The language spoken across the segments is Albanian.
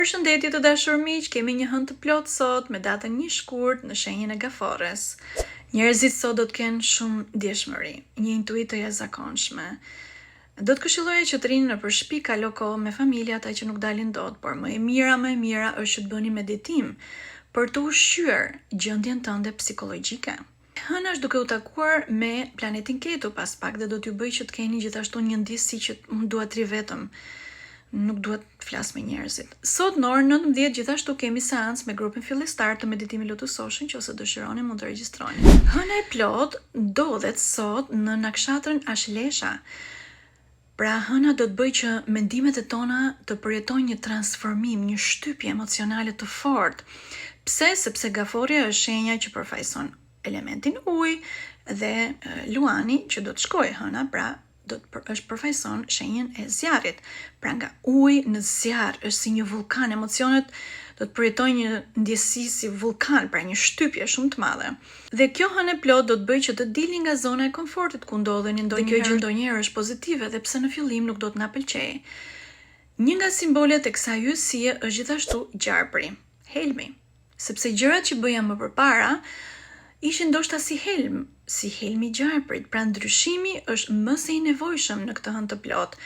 Përshëndetje të dashur miq, kemi një hënë të plot sot me datën 1 shkurt në shenjën e Gafores. Njerëzit sot do të kenë shumë ndjeshmëri, një intuitë të jashtëzakonshme. Do të këshilloja që të rinë nëpër shtëpi, kalo kohë me familja, ata që nuk dalin dot, por më e mira është që të bëni meditim për të ushqyer gjendjen tënde psikologjike. Hëna është duke u takuar me planetin Ketu pas pak dhe do t'ju bëj që të keni gjithashtu një ndjesi që dua të ri vetëm. Nuk duhet të flas me njerëzit. Sot në orën 19 gjithashtu kemi seancë me grupin fillistar të meditimit Lotus Ocean, nëse dëshironi mund të regjistroni. Hëna e plot ndodhet sot në nakshatrën Ashlesha. Pra hëna do të bëj që mendimet e tona të përjetojnë një transformim, një shtypje emocionale të fortë. Pse? Sepse Gafori është shenja që përfaqëson elementin ujë dhe Luani që do të shkojë hëna, pra është përfaqëson shenjën e zjarrit. Pra nga uji në zjarr është si një vulkan, emocionet do të përjetojnë një ndjesi si vulkan, pra një shtypje shumë të madhe. Dhe kjo hënë e plot do të bëjë që të dilni nga zona e komfortit ku ndodheni, ndonjëherë është pozitive dhe pse në fillim nuk do të na pëlqejë. Një nga simbolet e kësaj yjesie është gjithashtu gjarpri, helmi, sepse gjërat që bëja më përpara ishin ndoshta si helmi i gjarprit, pra ndryshimi është më se i nevojshëm në këtë hënë të plot.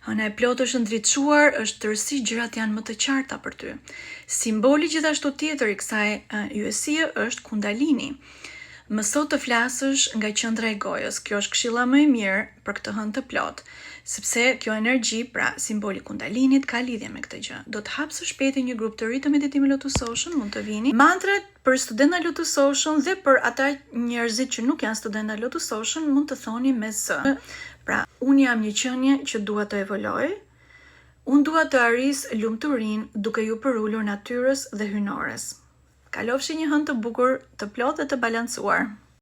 Hëna e plot është ndriçuar, është tërësisht gjërat janë më të qarta për ty. Simboli gjithashtu tjetër i kësaj yjesie është Kundalini. Mëso të flasësh nga qendra e gojës. Kjo është këshilla më e mirë për këtë hënë të plot, sepse kjo energji, pra simboli Kundalinit, ka lidhje me këtë gjë. Do të hap së shpejti një grup të ri të meditimit Lotus Ocean, mund të vini. Mantrat për studenta Lotus Ocean dhe për ata njerëzit që nuk janë studenta Lotus Ocean mund të thoni me Z. Pra, unë jam një qenie që dua të evoloj, unë dua të arris lumturinë duke ju përulur natyrës dhe hynores. Kalofshi një hënë të bukur, të plot dhe të balancuar.